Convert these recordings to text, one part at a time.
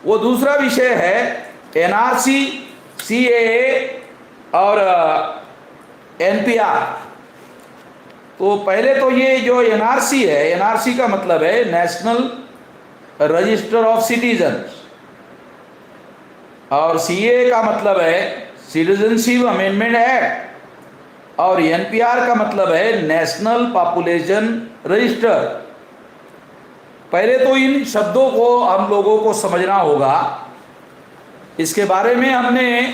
वो दूसरा विषय है एनआरसी, सीएए और एनपीआर। तो पहले तो ये जो एनआरसी है, एनआरसी का मतलब है नेशनल रजिस्टर ऑफ सिटीजन, और सीए का मतलब है सिटीजनशिप अमेंडमेंट एक्ट, और एनपीआर का मतलब है नेशनल पॉपुलेशन रजिस्टर। पहले तो इन शब्दों को हम लोगों को समझना होगा। इसके बारे में हमने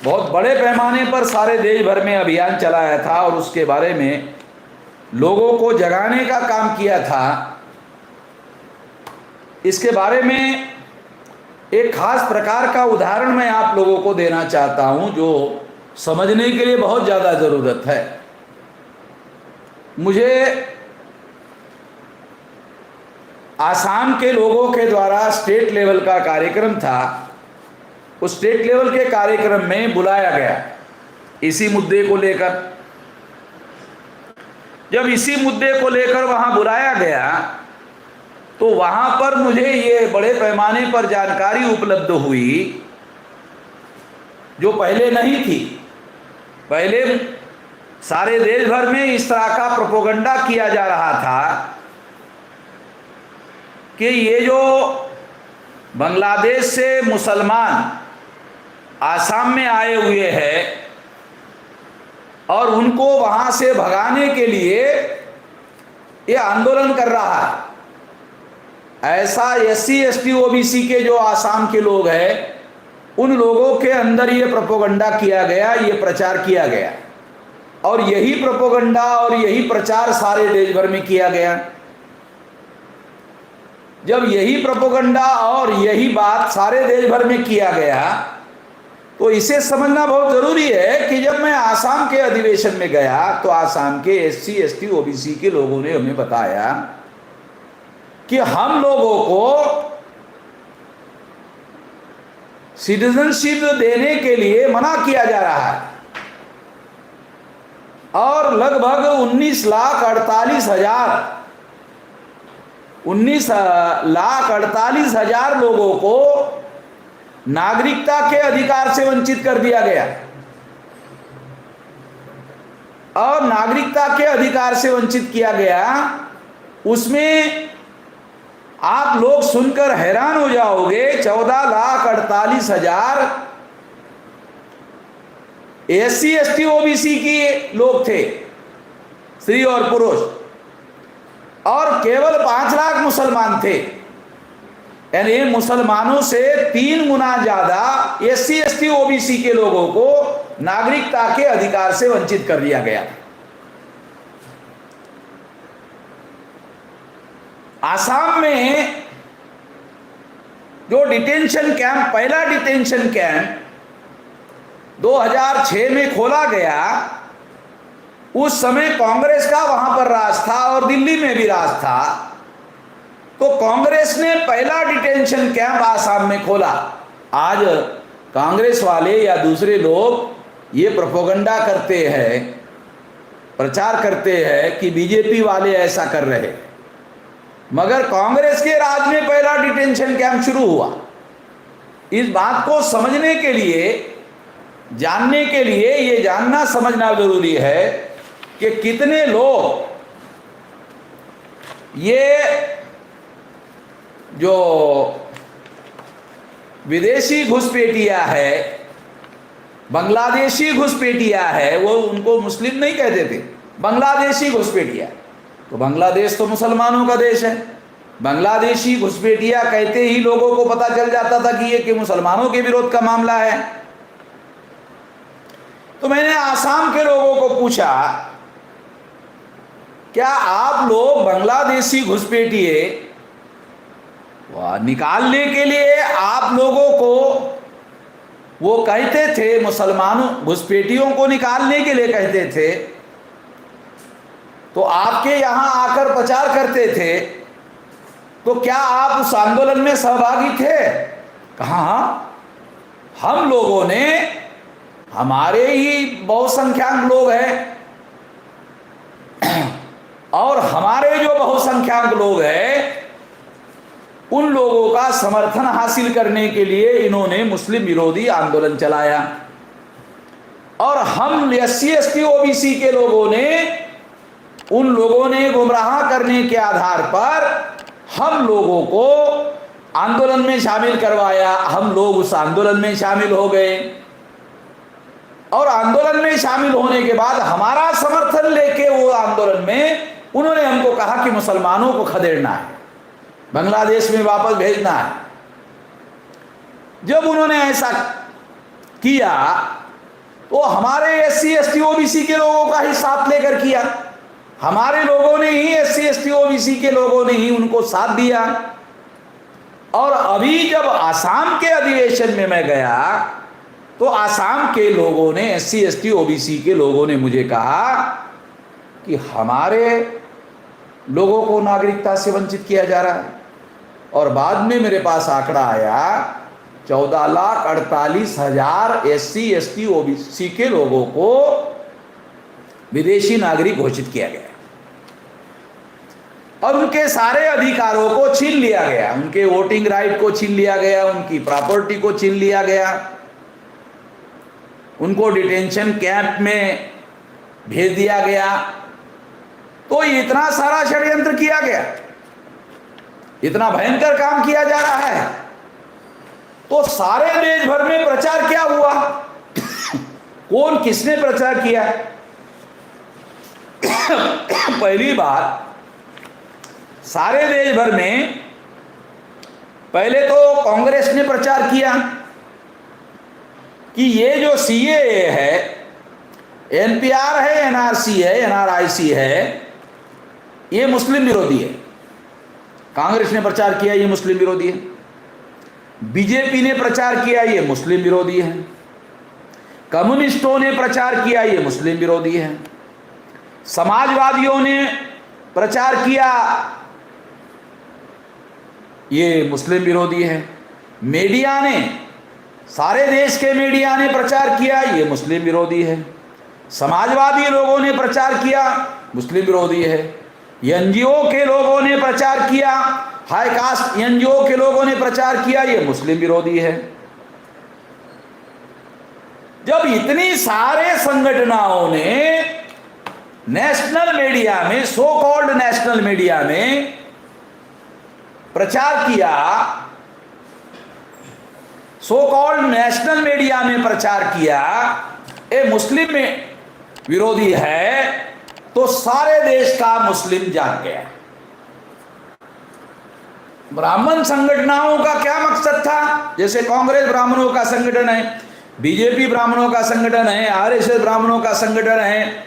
बहुत बड़े पैमाने पर सारे देश भर में अभियान चलाया था और उसके बारे में लोगों को जगाने का काम किया था। इसके बारे में एक खास प्रकार का उदाहरण मैं आप लोगों को देना चाहता हूं, जो समझने के लिए बहुत ज़्यादा ज़रूरत है। मुझे आसाम के लोगों के द्वारा स्टेट लेवल का कार्यक्रम था, उस स्टेट लेवल के कार्यक्रम में बुलाया गया इसी मुद्दे को लेकर। जब इसी मुद्दे को लेकर वहां बुलाया गया तो वहां पर मुझे ये बड़े पैमाने पर जानकारी उपलब्ध हुई जो पहले नहीं थी। पहले सारे देश भर में इस तरह का प्रोपेगेंडा किया जा रहा था कि ये जो बांग्लादेश से मुसलमान आसाम में आए हुए हैं और उनको वहां से भगाने के लिए ये आंदोलन कर रहा है। ऐसा एससी एसटी ओबीसी के जो आसाम के लोग हैं उन लोगों के अंदर ये प्रोपेगेंडा किया गया, ये प्रचार किया गया, और यही प्रोपेगेंडा और यही प्रचार सारे देश भर में किया गया। जब यही प्रोपेगेंडा और यही बात सारे देश भर में किया गया तो इसे समझना बहुत जरूरी है कि जब मैं आसाम के अधिवेशन में गया तो आसाम के एससी एसटी ओबीसी के लोगों ने हमें बताया कि हम लोगों को सिटीजनशिप देने के लिए मना किया जा रहा है, और लगभग 19,48,000 लोगों को नागरिकता के अधिकार से वंचित कर दिया गया। और नागरिकता के अधिकार से वंचित किया गया, उसमें आप लोग सुनकर हैरान हो जाओगे, 14,48,000 एससी एसटी ओबीसी की लोग थे, स्त्री और पुरुष, और केवल 5 लाख मुसलमान थे। यानी मुसलमानों से 3 गुना ज्यादा एससी एसटी ओबीसी के लोगों को नागरिकता के अधिकार से वंचित कर दिया गया। आसाम में जो डिटेंशन कैंप, पहला डिटेंशन कैंप 2006 में खोला गया, उस समय कांग्रेस का वहां पर राज था और दिल्ली में भी राज था। तो कांग्रेस ने पहला डिटेंशन कैंप आसाम में खोला। आज कांग्रेस वाले या दूसरे लोग ये प्रोपेगेंडा करते हैं, प्रचार करते हैं कि बीजेपी वाले ऐसा कर रहे हैं, मगर कांग्रेस के राज में पहला डिटेंशन कैंप शुरू हुआ। इस बात को समझने के लिए, जानने के लिए, ये जानना समझना जरूरी है कि कितने लोग ये जो विदेशी घुसपैठिया है, बांग्लादेशी घुसपैठिया है, वो उनको मुस्लिम नहीं कहते थे, बांग्लादेशी घुसपैठिया। तो बांग्लादेश तो मुसलमानों का देश है, बांग्लादेशी घुसपैठिया कहते ही लोगों को पता चल जाता था कि ये कि मुसलमानों के विरोध का मामला है। तो मैंने आसाम के लोगों को पूछा, क्या आप लोग बांग्लादेशी घुसपैठिए निकालने के लिए आप लोगों को, वो कहते थे मुसलमानों घुसपैठियों को निकालने के लिए कहते थे, तो आपके यहां आकर प्रचार करते थे, तो क्या आप उस आंदोलन में सहभागी थे? कहा हम लोगों ने, हमारे ही बहुसंख्यक लोग हैं, और हमारे जो बहुसंख्यक लोग हैं उन लोगों का समर्थन हासिल करने के लिए इन्होंने मुस्लिम विरोधी आंदोलन चलाया। और हम SC ST OBC के लोगों ने, उन लोगों ने गुमराह करने के आधार पर हम लोगों को आंदोलन में शामिल करवाया। हम लोग उस आंदोलन में शामिल हो गए और आंदोलन में शामिल होने के बाद हमारा समर्थन लेके वो आंदोलन में उन्होंने हमको कहा कि मुसलमानों को खदेड़ना है, बांग्लादेश में वापस भेजना है। जब उन्होंने ऐसा किया तो हमारे SC ST OBC के लोगों का ही साथ लेकर किया। हमारे लोगों ने ही, SC ST OBC के लोगों ने ही उनको साथ दिया। और अभी जब आसाम के अधिवेशन में मैं गया तो आसाम के लोगों ने, SC ST OBC के लोगों ने मुझे कहा कि हमारे लोगों को नागरिकता से वंचित किया जा रहा है। और बाद में मेरे पास आंकड़ा आया 14,48,000 SC ST OBC के लोगों को विदेशी नागरिक घोषित किया गया और उनके सारे अधिकारों को छीन लिया गया। उनके वोटिंग राइट को छीन लिया गया, उनकी प्रॉपर्टी को छीन लिया गया, उनको डिटेंशन कैंप में भेज दिया गया। तो इतना सारा षड्यंत्र किया गया, इतना भयंकर काम किया जा रहा है। तो सारे देश भर में प्रचार क्या हुआ? कौन किसने प्रचार किया? पहली बात, सारे देश भर में पहले तो कांग्रेस ने प्रचार किया कि ये जो CAA है, NPR है, NRC है, NRIC है, ये मुस्लिम विरोधी है। कांग्रेस ने प्रचार किया ये मुस्लिम विरोधी है। बीजेपी ने प्रचार किया ये मुस्लिम विरोधी है। कम्युनिस्टों ने प्रचार किया ये मुस्लिम विरोधी है। समाजवादियों ने प्रचार किया ये मुस्लिम विरोधी है। मीडिया ने, सारे देश के मीडिया ने प्रचार किया ये मुस्लिम विरोधी है। समाजवादी लोगों ने प्रचार किया मुस्लिम विरोधी है। NGO के लोगों ने प्रचार किया, हाई कास्ट NGO के लोगों ने प्रचार किया ये मुस्लिम विरोधी है। जब इतनी सारे संगठनों ने नेशनल मीडिया में, सो कॉल्ड नेशनल मीडिया में प्रचार किया, सो कॉल्ड नेशनल मीडिया में प्रचार किया ये मुस्लिम विरोधी है, तो सारे देश का मुस्लिम जाग गया। ब्राह्मण संगठनों का क्या मकसद था? जैसे कांग्रेस ब्राह्मणों का संगठन है, बीजेपी ब्राह्मणों का संगठन है, RSS ब्राह्मणों का संगठन है,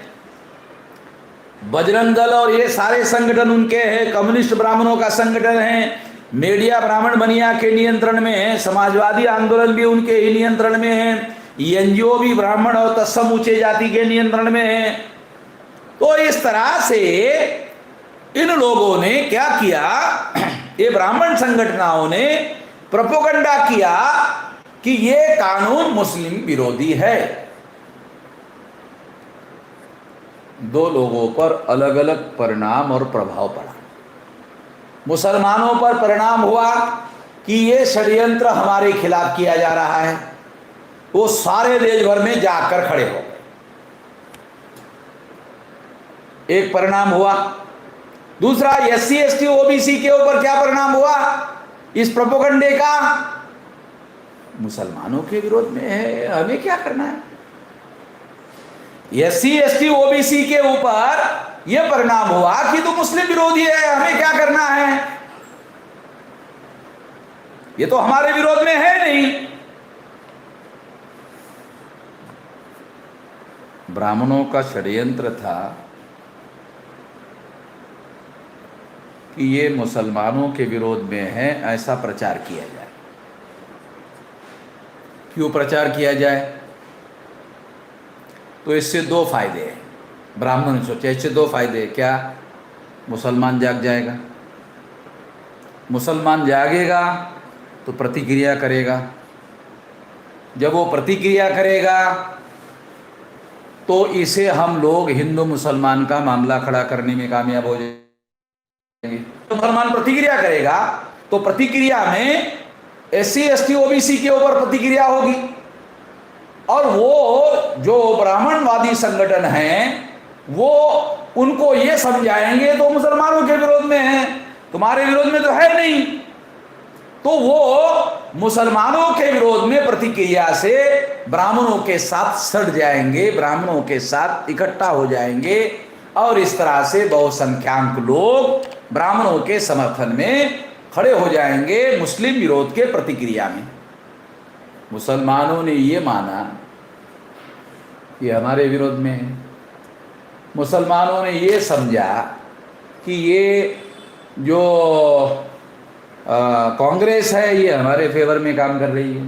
बजरंग दल और ये सारे संगठन उनके हैं, कम्युनिस्ट ब्राह्मणों का संगठन है, मीडिया ब्राह्मण बनिया के नियंत्रण में है, समाजवादी आंदोलन भी उनके ही नियंत्रण में है, NGO भी ब्राह्मण और तत्सम ऊंचे जाति के नियंत्रण में है। तो इस तरह से इन लोगों ने क्या किया, ये ब्राह्मण संगठनों ने प्रोपेगेंडा किया कि ये कानून मुस्लिम विरोधी है। दो लोगों पर अलग अलग परिणाम और प्रभाव पड़ा। मुसलमानों पर परिणाम हुआ कि ये षड्यंत्र हमारे खिलाफ किया जा रहा है, वो सारे देश भर में जाकर खड़े हो गए। एक परिणाम हुआ। दूसरा, SC ST OBC के ऊपर क्या परिणाम हुआ इस प्रोपेगेंडे का? मुसलमानों के विरोध में है, हमें क्या करना है। SC ST OBC के ऊपर यह परिणाम हुआ कि तो मुस्लिम विरोधी है, हमें क्या करना है, ये तो हमारे विरोध में है नहीं। ब्राह्मणों का षड्यंत्र था कि ये मुसलमानों के विरोध में है, ऐसा प्रचार किया जाए। क्यों प्रचार किया जाए? तो इससे दो फायदे हैं। ब्राह्मणों ने सोचा इससे दो फायदे। क्या? मुसलमान जाग जाएगा, मुसलमान जागेगा तो प्रतिक्रिया करेगा, जब वो प्रतिक्रिया करेगा तो इसे हम लोग हिंदू मुसलमान का मामला खड़ा करने में कामयाब हो जाएंगे। तो मुसलमान प्रतिक्रिया करेगा तो प्रतिक्रिया में SC ST OBC के ऊपर प्रतिक्रिया होगी, और वो जो ब्राह्मणवादी संगठन हैं वो उनको ये समझाएंगे तो मुसलमानों के विरोध में है, तुम्हारे विरोध में तो है नहीं। तो वो मुसलमानों के विरोध में प्रतिक्रिया से ब्राह्मणों के साथ सड़ जाएंगे, ब्राह्मणों के साथ इकट्ठा हो जाएंगे, और इस तरह से बहुसंख्यक लोग ब्राह्मणों के समर्थन में खड़े हो जाएंगे मुस्लिम विरोध के प्रतिक्रिया में। मुसलमानों ने ये माना कि हमारे विरोध में है, मुसलमानों ने ये समझा कि ये जो कांग्रेस है ये हमारे फेवर में काम कर रही है,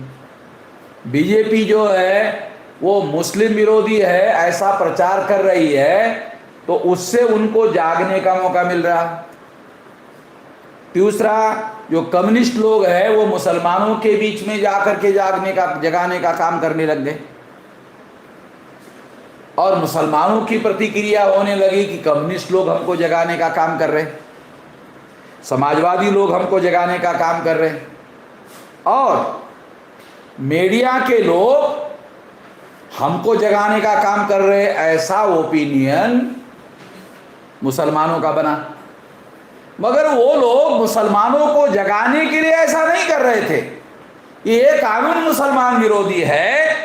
बीजेपी जो है वो मुस्लिम विरोधी है ऐसा प्रचार कर रही है, तो उससे उनको जागने का मौका मिल रहा। दूसरा, जो कम्युनिस्ट लोग हैं वो मुसलमानों के बीच में जाकर के जगाने का काम करने लग गए, और मुसलमानों की प्रतिक्रिया होने लगी कि कम्युनिस्ट लोग हमको जगाने का काम कर रहे, समाजवादी लोग हमको जगाने का काम कर रहे, और मीडिया के लोग हमको जगाने का काम कर रहे, ऐसा ओपिनियन मुसलमानों का बना। मगर वो लोग मुसलमानों को जगाने के लिए ऐसा नहीं कर रहे थे, ये कानून मुसलमान विरोधी है,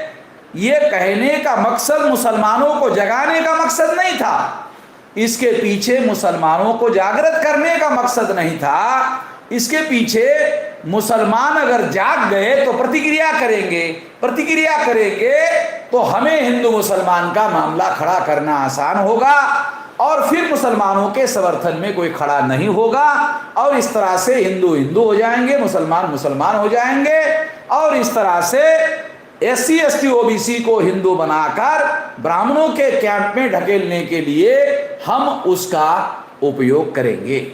ये कहने का मकसद मुसलमानों को जगाने का मकसद नहीं था, इसके पीछे मुसलमानों को जागृत करने का मकसद नहीं था, इसके पीछे मुसलमान अगर जाग गए तो प्रतिक्रिया करेंगे तो हमें हिंदू मुसलमान का मामला खड़ा करना आसान होगा, और फिर मुसलमानों के समर्थन में कोई खड़ा नहीं होगा, और इस तरह से हिंदू हिंदू हो जाएंगे, मुसलमान मुसलमान हो जाएंगे, और इस तरह से SC ST OBC को हिंदू बनाकर ब्राह्मणों के कैंप में ढकेलने के लिए हम उसका उपयोग करेंगे,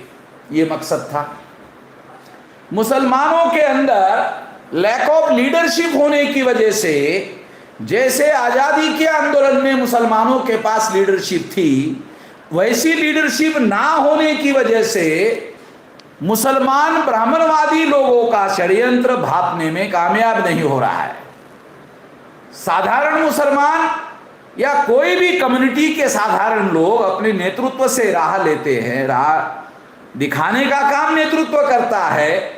ये मकसद था। मुसलमानों के अंदर लैक ऑफ लीडरशिप होने की वजह से, जैसे आजादी के आंदोलन में मुसलमानों के पास लीडरशिप थी, वैसी लीडरशिप ना होने की वजह से मुसलमान ब्राह्मणवादी लोगों का षड्यंत्र भांपने में कामयाब नहीं हो रहा है। साधारण मुसलमान या कोई भी कम्युनिटी के साधारण लोग अपने नेतृत्व से राह लेते हैं, राह दिखाने का काम नेतृत्व करता है,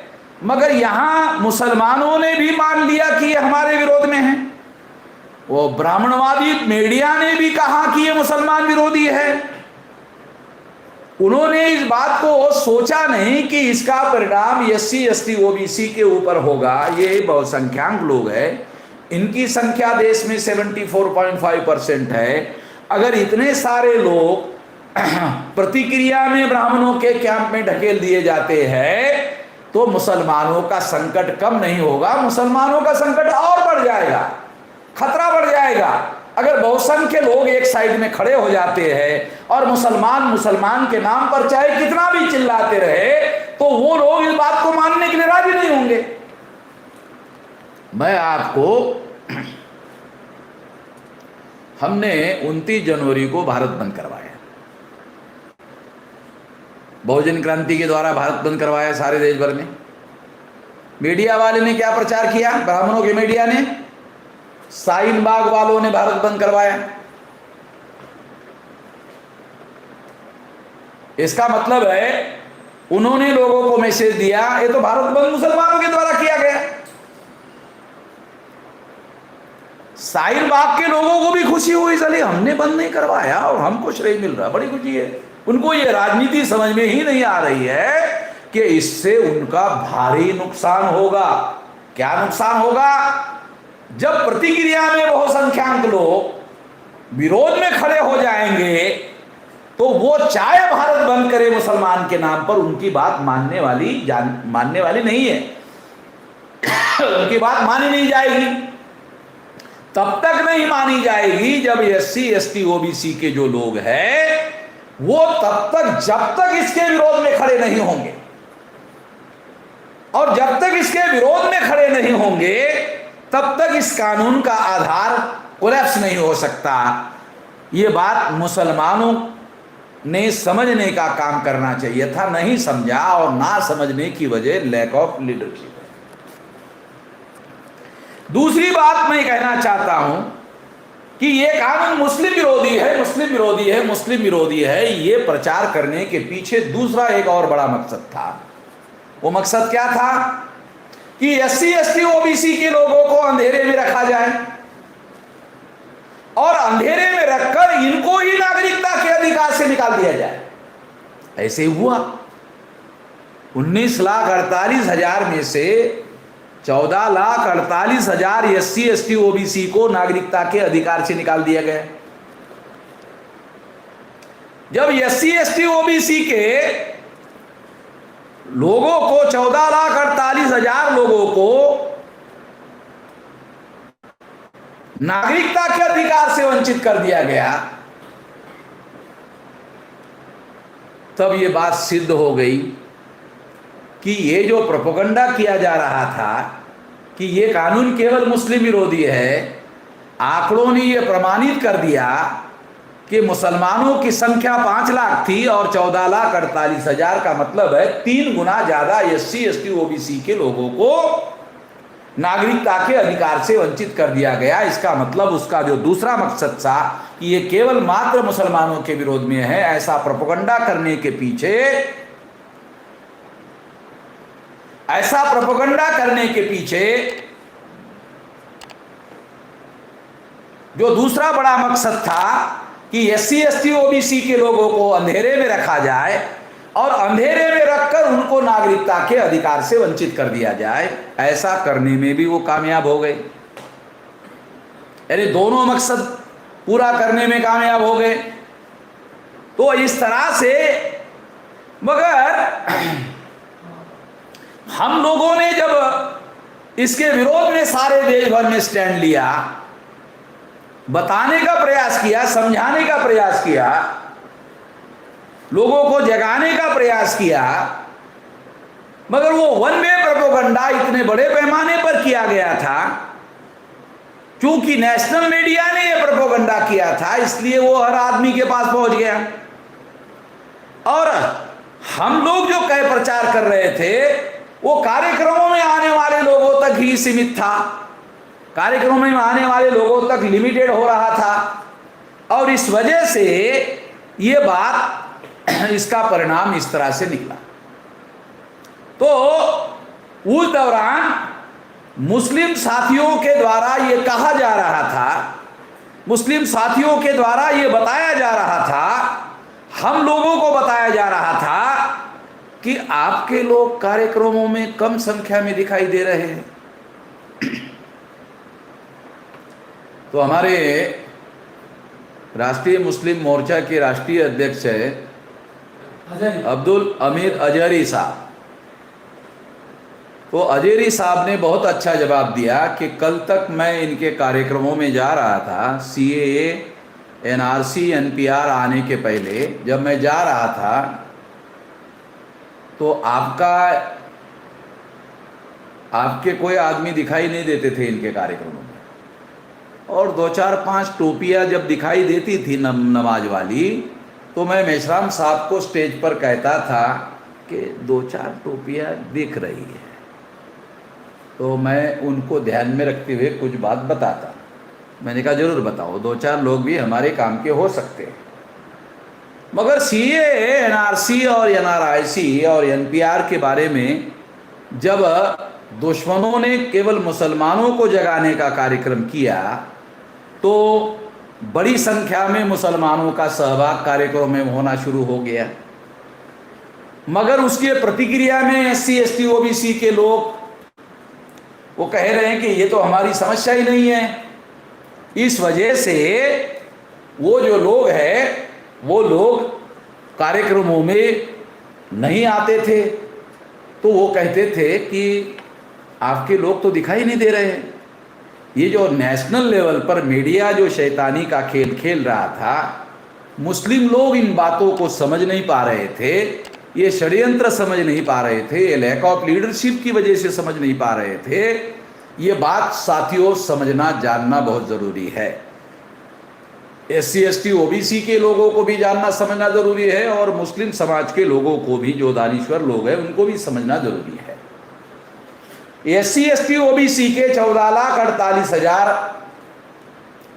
मगर यहां मुसलमानों ने भी मान लिया कि ये हमारे विरोध में है, वो ब्राह्मणवादी मीडिया ने भी कहा कि ये मुसलमान विरोधी है। उन्होंने इस बात को सोचा नहीं कि इसका परिणाम SC ST OBC के ऊपर होगा। ये बहुसंख्यक लोग हैं, इनकी संख्या देश में 74.5% है। अगर इतने सारे लोग प्रतिक्रिया में ब्राह्मणों के कैंप में ढकेल दिए जाते हैं तो मुसलमानों का संकट कम नहीं होगा, मुसलमानों का संकट और बढ़ जाएगा, खतरा बढ़ जाएगा। अगर बहुसंख्य लोग एक साइड में खड़े हो जाते हैं और मुसलमान के नाम पर चाहे कितना भी चिल्लाते रहे, तो वो लोग इस बात को मानने के लिए राजी नहीं होंगे। मैं आपको हमने 29 जनवरी को भारत बंद करवाया, बहुजन क्रांति के द्वारा भारत बंद करवाया सारे देश भर में। मीडिया वाले ने क्या प्रचार किया? ब्राह्मणों के मीडिया ने, शाहीन बाग वालों ने भारत बंद करवाया। इसका मतलब है उन्होंने लोगों को मैसेज दिया ये तो भारत बंद मुसलमानों के द्वारा किया गया। शाहीन बाग के लोगों को भी खुशी हुई, चलिए हमने बंद नहीं करवाया और हमको श्रेय मिल रहा, बड़ी खुशी है। उनको ये राजनीति समझ में ही नहीं आ रही है कि इससे उनका भारी नुकसान होगा। क्या नुकसान होगा? जब प्रतिक्रिया में बहुसंख्यक लोग विरोध में खड़े हो जाएंगे तो वो चाहे भारत बंद करे मुसलमान के नाम पर, उनकी बात मानने वाली नहीं है उनकी बात मानी नहीं जाएगी। तब तक नहीं मानी जाएगी जब SC ST OBC के जो लोग हैं वो तब तक, जब तक इसके विरोध में खड़े नहीं होंगे, और जब तक इसके विरोध में खड़े नहीं होंगे तब तक इस कानून का आधार कोलैप्स नहीं हो सकता। ये बात मुसलमानों ने समझने का काम करना चाहिए था, नहीं समझा, और ना समझने की वजह लैक ऑफ लीडरशिप है। दूसरी बात मैं कहना चाहता हूं कि ये कानून मुस्लिम विरोधी है, मुस्लिम विरोधी है, मुस्लिम विरोधी है, ये प्रचार करने के पीछे दूसरा एक और बड़ा मकसद था। वो मकसद क्या था कि एससी एसटी ओबीसी के लोगों को अंधेरे में रखा जाए और अंधेरे में रखकर इनको ही नागरिकता के अधिकार से निकाल दिया जाए। ऐसे हुआ। 19,48,000 में से 14,48,000 एससी एसटी ओबीसी को नागरिकता के अधिकार से निकाल दिया गया। जब एससी एसटी ओबीसी के लोगों को 14,48,000 लोगों को नागरिकता के अधिकार से वंचित कर दिया गया, तब ये बात सिद्ध हो गई कि ये जो प्रोपेगेंडा किया जा रहा था कि ये कानून केवल मुस्लिम विरोधी है, आंकड़ों ने ये प्रमाणित कर दिया कि मुसलमानों की संख्या 5 लाख थी और 14,48,000 का मतलब है 3 गुना ज्यादा एससी एसटी ओबीसी के लोगों को नागरिकता के अधिकार से वंचित कर दिया गया। इसका मतलब उसका जो दूसरा मकसद था कि ये केवल मात्र मुसलमानों के विरोध में है, ऐसा प्रोपेगेंडा करने के पीछे, ऐसा प्रोपेगेंडा करने के पीछे जो दूसरा बड़ा मकसद था कि एससी एसटी ओबीसी के लोगों को अंधेरे में रखा जाए और अंधेरे में रखकर उनको नागरिकता के अधिकार से वंचित कर दिया जाए, ऐसा करने में भी वो कामयाब हो गए। यानी दोनों मकसद पूरा करने में कामयाब हो गए। तो इस तरह से, मगर हम लोगों ने जब इसके विरोध में सारे देश भर में स्टैंड लिया, बताने का प्रयास किया, समझाने का प्रयास किया, लोगों को जगाने का प्रयास किया, मगर वो वन वे प्रोपेगेंडा इतने बड़े पैमाने पर किया गया था, क्योंकि नेशनल मीडिया ने ये प्रोपेगेंडा किया था, इसलिए वो हर आदमी के पास पहुंच गया। और हम लोग जो कह प्रचार कर रहे थे वो कार्यक्रमों में आने वाले लोगों तक ही सीमित था, कार्यक्रमों में आने वाले लोगों तक लिमिटेड हो रहा था, और इस वजह से ये बात, इसका परिणाम इस तरह से निकला। तो उस दौरान मुस्लिम साथियों के द्वारा ये कहा जा रहा था, मुस्लिम साथियों के द्वारा ये बताया जा रहा था, हम लोगों को बताया जा रहा था कि आपके लोग कार्यक्रमों में कम संख्या में दिखाई दे रहे हैं। तो हमारे राष्ट्रीय मुस्लिम मोर्चा के राष्ट्रीय अध्यक्ष है अब्दुल हमीद अजहरी साहब, तो अजहरी साहब ने बहुत अच्छा जवाब दिया कि कल तक मैं इनके कार्यक्रमों में जा रहा था, सीएए, एनआरसी, एनपीआर आने के पहले जब मैं जा रहा था तो आपके कोई आदमी दिखाई नहीं देते थे इनके कार्यक्रमों में, और 2-4-5 टोपियाँ जब दिखाई देती थी नमाज वाली, तो मैं मेश्राम साहब को स्टेज पर कहता था कि 2-4 टोपियाँ दिख रही है, तो मैं उनको ध्यान में रखते हुए कुछ बात बताता। मैंने कहा जरूर बताओ, 2-4 लोग भी हमारे काम के हो सकते हैं। मगर सीएए, एनआरसी और एनआरआईसी और एनपीआर के बारे में जब दुश्मनों ने केवल मुसलमानों को जगाने का कार्यक्रम किया, तो बड़ी संख्या में मुसलमानों का सहभाग कार्यक्रम में होना शुरू हो गया। मगर उसके प्रतिक्रिया में एससी एसटी ओबीसी के लोग वो कह रहे हैं कि ये तो हमारी समस्या ही नहीं है। इस वजह से वो जो लोग हैं वो लोग कार्यक्रमों में नहीं आते थे, तो वो कहते थे कि आपके लोग तो दिखाई नहीं दे रहे हैं। ये जो नेशनल लेवल पर मीडिया जो शैतानी का खेल खेल रहा था, मुस्लिम लोग इन बातों को समझ नहीं पा रहे थे, ये षड्यंत्र समझ नहीं पा रहे थे, ये लैक ऑफ लीडरशिप की वजह से समझ नहीं पा रहे थे। ये बात साथियों समझना जानना बहुत ज़रूरी है। SC ST OBC के लोगों को भी जानना समझना जरूरी है, और मुस्लिम समाज के लोगों को भी, जो दानिश्वर लोग हैं उनको भी समझना जरूरी है। SC ST OBC के 14,48,000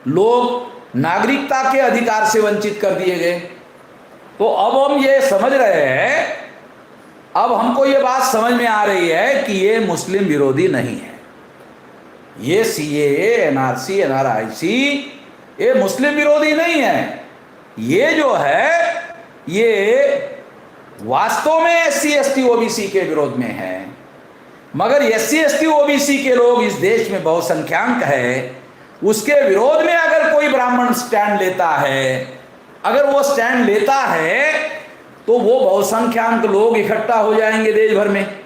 लोग नागरिकता के अधिकार से वंचित कर दिए गए। तो अब हम ये समझ रहे हैं, अब हमको ये बात समझ में आ रही है कि ये मुस्लिम विरोधी नहीं है। ये CAA, NRC, NRIC ये मुस्लिम विरोधी नहीं है। ये जो है ये वास्तव में SC ST OBC के विरोध में है। मगर SC ST OBC के लोग इस देश में बहुसंख्यांक है, उसके विरोध में अगर कोई ब्राह्मण स्टैंड लेता है, अगर वो स्टैंड लेता है तो वो बहुसंख्यांक लोग इकट्ठा हो जाएंगे देश भर में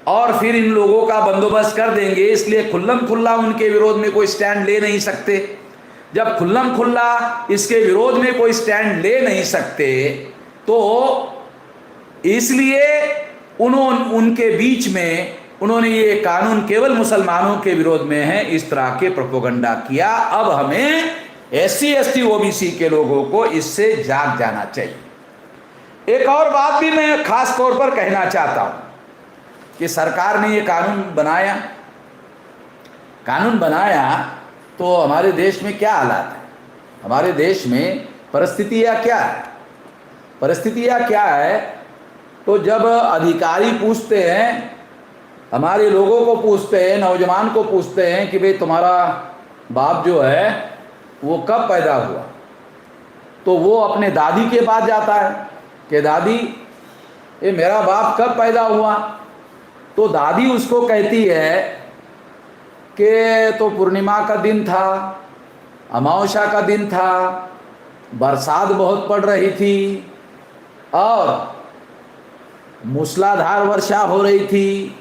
और फिर इन लोगों का बंदोबस्त कर देंगे। इसलिए खुल्लम खुल्ला उनके विरोध में कोई स्टैंड ले नहीं सकते। जब खुल्लम खुल्ला इसके विरोध में कोई स्टैंड ले नहीं सकते तो इसलिए उनके बीच में उन्होंने ये कानून केवल मुसलमानों के विरोध में है, इस तरह के प्रोपेगेंडा किया। अब हमें SC ST OBC के लोगों को इससे जाग जाना चाहिए। एक और बात भी मैं खास तौर पर कहना चाहता हूं कि सरकार ने ये कानून बनाया तो हमारे देश में क्या हालात है, हमारे देश में परिस्थितियां क्या है। तो जब अधिकारी पूछते हैं, हमारे लोगों को पूछते हैं, नौजवान को पूछते हैं कि भाई तुम्हारा बाप जो है वो कब पैदा हुआ, तो वो अपने दादी के पास जाता है कि दादी ये मेरा बाप कब पैदा हुआ। तो दादी उसको कहती है कि तो पूर्णिमा का दिन था, अमावस्या का दिन था, बरसात बहुत पड़ रही थी और मूसलाधार वर्षा हो रही थी,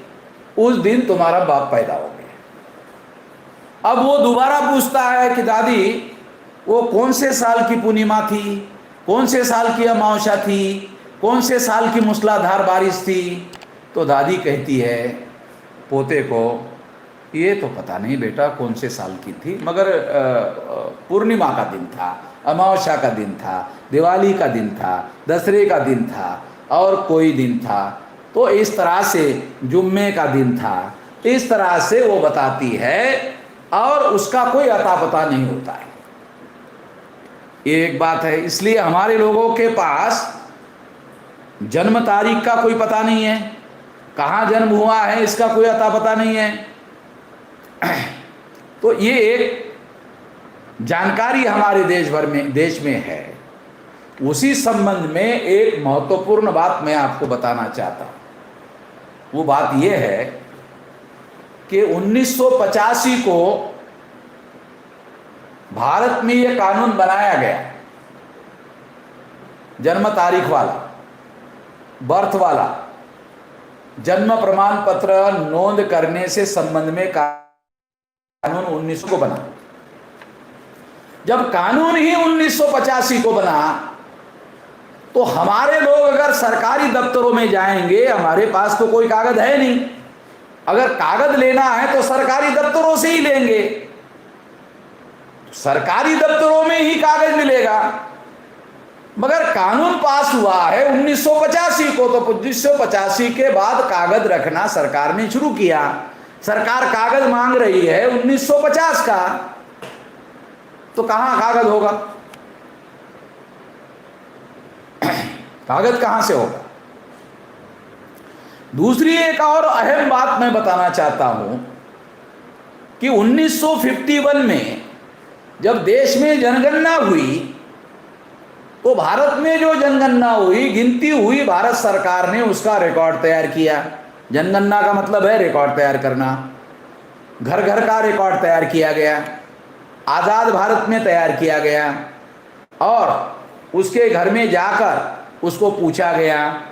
उस दिन तुम्हारा बाप पैदा हो गया। अब वो दोबारा पूछता है कि दादी वो कौन से साल की पूर्णिमा थी, कौन से साल की अमावस्या थी, कौन से साल की मूसलाधार बारिश थी। तो दादी कहती है पोते को ये तो पता नहीं बेटा कौन से साल की थी, मगर पूर्णिमा का दिन था, अमावस्या का दिन था, दिवाली का दिन था, दशहरे का दिन था और कोई दिन था, तो इस तरह से जुम्मे का दिन था, इस तरह से वो बताती है और उसका कोई अता पता नहीं होता है। ये एक बात है। इसलिए हमारे लोगों के पास जन्म तारीख का कोई पता नहीं है, कहाँ जन्म हुआ है इसका कोई अता पता नहीं है। तो ये एक जानकारी हमारे देश में है। उसी संबंध में एक महत्वपूर्ण बात मैं आपको बताना चाहता हूं। वो बात यह है कि 1985 को भारत में यह कानून बनाया गया, जन्म तारीख वाला, बर्थ वाला, जन्म प्रमाण पत्र नोंद करने से संबंध में कानून 1900 को बना। जब कानून ही 1985 को बना तो हमारे लोग अगर सरकारी दफ्तरों में जाएंगे, हमारे पास तो कोई कागज है नहीं, अगर कागज लेना है तो सरकारी दफ्तरों से ही लेंगे, सरकारी दफ्तरों में ही कागज मिलेगा। मगर कानून पास हुआ है 1985 को, तो 1985 के बाद कागज रखना सरकार ने शुरू किया। सरकार कागज मांग रही है 1950 का, तो कहां कागज होगा, कागज कहां से होगा। दूसरी एक और अहम बात मैं बताना चाहता हूं कि 1951 में जब देश में जनगणना हुई तो भारत में जो जनगणना हुई, गिनती हुई, भारत सरकार ने उसका रिकॉर्ड तैयार किया। जनगणना का मतलब है रिकॉर्ड तैयार करना। घर घर का रिकॉर्ड तैयार किया गया, आज़ाद भारत में तैयार किया गया और उसके घर में जाकर उसको पूछा गया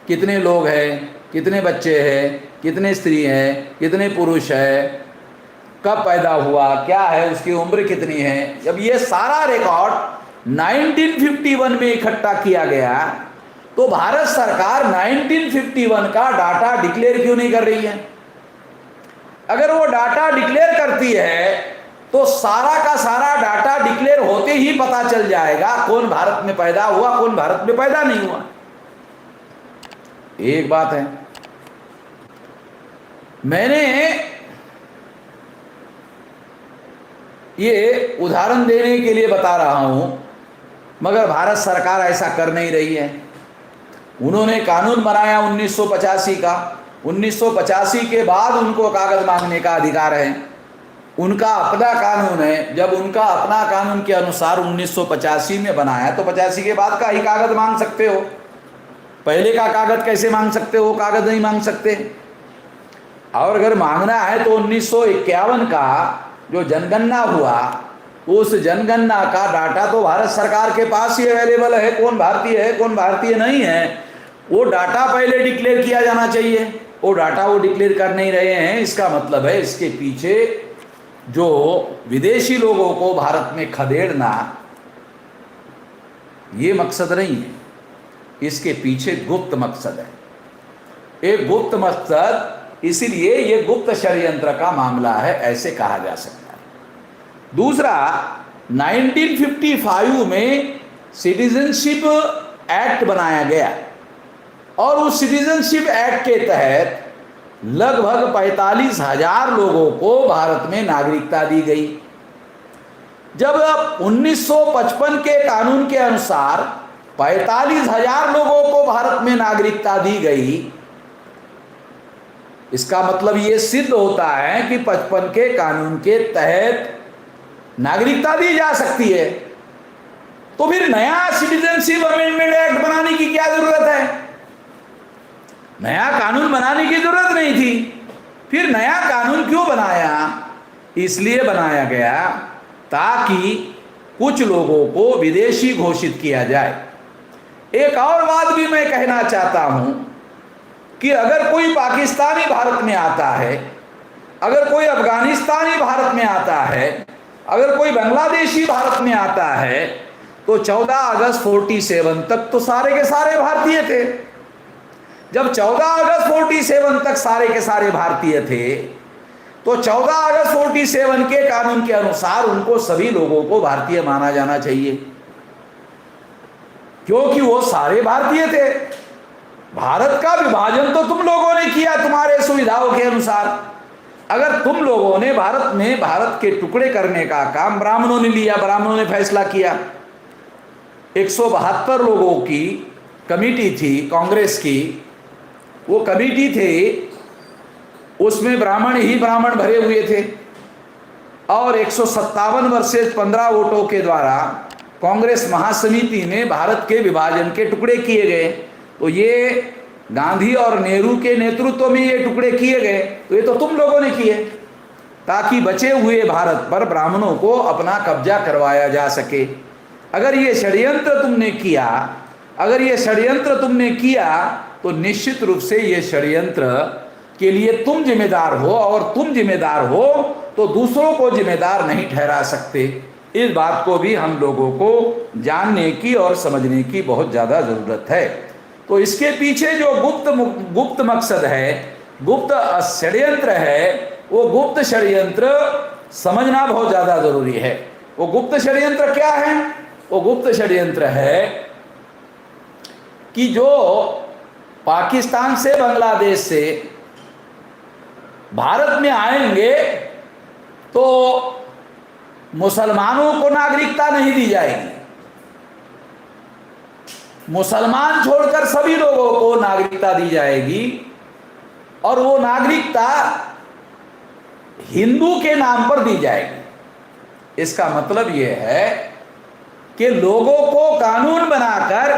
कितने लोग हैं, कितने बच्चे हैं, कितने स्त्री हैं, कितने पुरुष हैं, कब पैदा हुआ, क्या है उसकी उम्र कितनी है। जब ये सारा रिकॉर्ड 1951 में इकट्ठा किया गया तो भारत सरकार 1951 का डाटा डिक्लेयर क्यों नहीं कर रही है। अगर वो डाटा डिक्लेयर करती है तो सारा का सारा डाटा डिक्लेयर होते ही पता चल जाएगा कौन भारत में पैदा हुआ, कौन भारत में पैदा नहीं हुआ। एक बात है, मैंने ये उदाहरण देने के लिए बता रहा हूं, मगर भारत सरकार ऐसा कर नहीं रही है। उन्होंने कानून बनाया 1985 का, 1985 के बाद उनको कागज मांगने का अधिकार है, उनका अपना कानून है। जब उनका अपना कानून के अनुसार 1985 में बनाया तो 85 के बाद का ही कागज मांग सकते हो, पहले का कागज कैसे मांग सकते हो? कागज नहीं मांग सकते। और अगर मांगना है तो 1951 का जो जनगणना हुआ, उस जनगणना का डाटा तो भारत सरकार के पास ही अवेलेबल है, कौन भारतीय है कौन भारतीय नहीं है, वो डाटा पहले डिक्लेयर किया जाना चाहिए। वो डाटा वो डिक्लेयर कर नहीं रहे हैं। इसका मतलब है इसके पीछे जो विदेशी लोगों को भारत में खदेड़ना, ये मकसद नहीं है, इसके पीछे गुप्त मकसद है। एक गुप्त मकसद, इसीलिए ये गुप्त षड्यंत्र का मामला है, ऐसे कहा जा सकता है। दूसरा, 1955 में सिटीजनशिप एक्ट बनाया गया और उस सिटीजनशिप एक्ट के तहत लगभग 45,000 लोगों को भारत में नागरिकता दी गई। जब 1955 के कानून के अनुसार 45,000 लोगों को भारत में नागरिकता दी गई, इसका मतलब ये सिद्ध होता है कि 55 के कानून के तहत नागरिकता दी जा सकती है। तो फिर नया सिटीजनशिप अमेंडमेंट एक्ट बनाने की क्या जरूरत है? नया कानून बनाने की जरूरत नहीं थी। फिर नया कानून क्यों बनाया? इसलिए बनाया गया ताकि कुछ लोगों को विदेशी घोषित किया जाए। एक और बात भी मैं कहना चाहता हूं कि अगर कोई पाकिस्तानी भारत में आता है, अगर कोई अफगानिस्तानी भारत में आता है, अगर कोई बांग्लादेशी भारत में आता है, तो 14 अगस्त 47 तक तो सारे के सारे भारतीय थे। जब 14 अगस्त 47 तक सारे के सारे भारतीय थे, तो 14 अगस्त 47 के कानून के अनुसार उनको सभी लोगों को भारतीय माना जाना चाहिए, क्योंकि वो सारे भारतीय थे। भारत का विभाजन तो तुम लोगों ने किया तुम्हारे सुविधाओं के अनुसार। अगर तुम लोगों ने भारत में भारत के टुकड़े करने का काम ब्राह्मणों ने लिया, ब्राह्मणों ने फैसला किया। 172 लोगों की कमेटी थी कांग्रेस की, वो कमेटी थे, उसमें ब्राह्मण ही ब्राह्मण भरे हुए थे और 157 वर्सेस 15 वोटों के द्वारा कांग्रेस महासमिति में भारत के विभाजन के टुकड़े किए गए। तो ये गांधी और नेहरू के नेतृत्व में ये टुकड़े किए गए, तो ये तो तुम लोगों ने किए ताकि बचे हुए भारत पर ब्राह्मणों को अपना कब्जा करवाया जा सके। अगर ये षड्यंत्र तुमने किया, अगर ये षड्यंत्र तुमने किया, तो निश्चित रूप से ये षड्यंत्र के लिए तुम जिम्मेदार हो, और तुम जिम्मेदार हो तो दूसरों को जिम्मेदार नहीं ठहरा सकते। इस बात को भी हम लोगों को जानने की और समझने की बहुत ज़्यादा ज़रूरत है। तो इसके पीछे जो गुप्त मकसद है, गुप्त षड्यंत्र है, वो गुप्त षड्यंत्र समझना बहुत ज़्यादा ज़रूरी है। वो गुप्त षड्यंत्र क्या है? वो गुप्त षड्यंत्र है कि जो पाकिस्तान से, बांग्लादेश से भारत में आएंगे तो मुसलमानों को नागरिकता नहीं दी जाएगी। मुसलमान छोड़कर सभी लोगों को नागरिकता दी जाएगी, और वो नागरिकता हिंदू के नाम पर दी जाएगी। इसका मतलब यह है कि लोगों को कानून बनाकर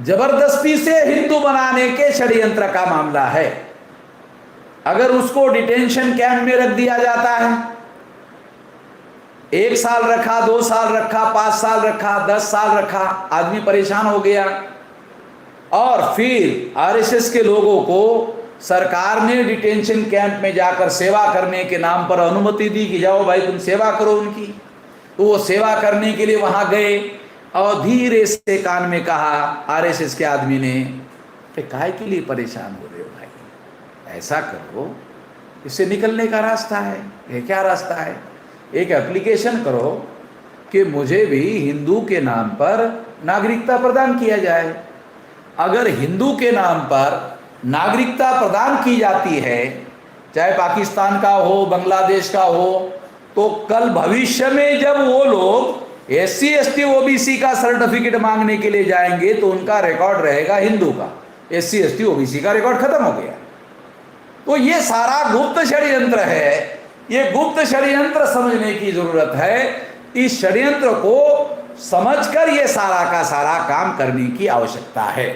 जबरदस्ती से हिंदू बनाने के षड्यंत्र का मामला है। अगर उसको डिटेंशन कैंप में रख दिया जाता है, 1 साल रखा, 2 साल रखा, 5 साल रखा, 10 साल रखा, आदमी परेशान हो गया, और फिर आरएसएस के लोगों को सरकार ने डिटेंशन कैंप में जाकर सेवा करने के नाम पर अनुमति दी कि जाओ भाई तुम सेवा करो उनकी। तो वो सेवा करने के लिए वहां गए और धीरे से कान में कहा आरएसएस के आदमी ने कि काहे के लिए परेशान हो रहे हो भाई, ऐसा करो, इससे निकलने का रास्ता है। ये क्या रास्ता है? एक एप्लीकेशन करो कि मुझे भी हिंदू के नाम पर नागरिकता प्रदान किया जाए। अगर हिंदू के नाम पर नागरिकता प्रदान की जाती है, चाहे पाकिस्तान का हो, बांग्लादेश का हो, तो कल भविष्य में जब वो लोग SC ST OBC का सर्टिफिकेट मांगने के लिए जाएंगे तो उनका रिकॉर्ड रहेगा हिंदू का, SC ST OBC का रिकॉर्ड खत्म हो गया। तो ये सारा गुप्त षड्यंत्र है, ये गुप्त षड्यंत्र समझने की जरूरत है। इस षड्यंत्र को समझकर ये सारा का सारा काम करने की आवश्यकता है।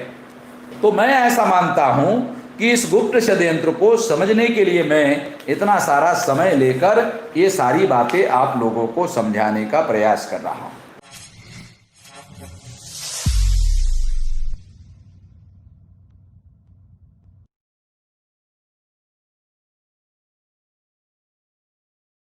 तो मैं ऐसा मानता हूं कि इस गुप्त षड्यंत्र को समझने के लिए मैं इतना सारा समय लेकर ये सारी बातें आप लोगों को समझाने का प्रयास कर रहा हूं।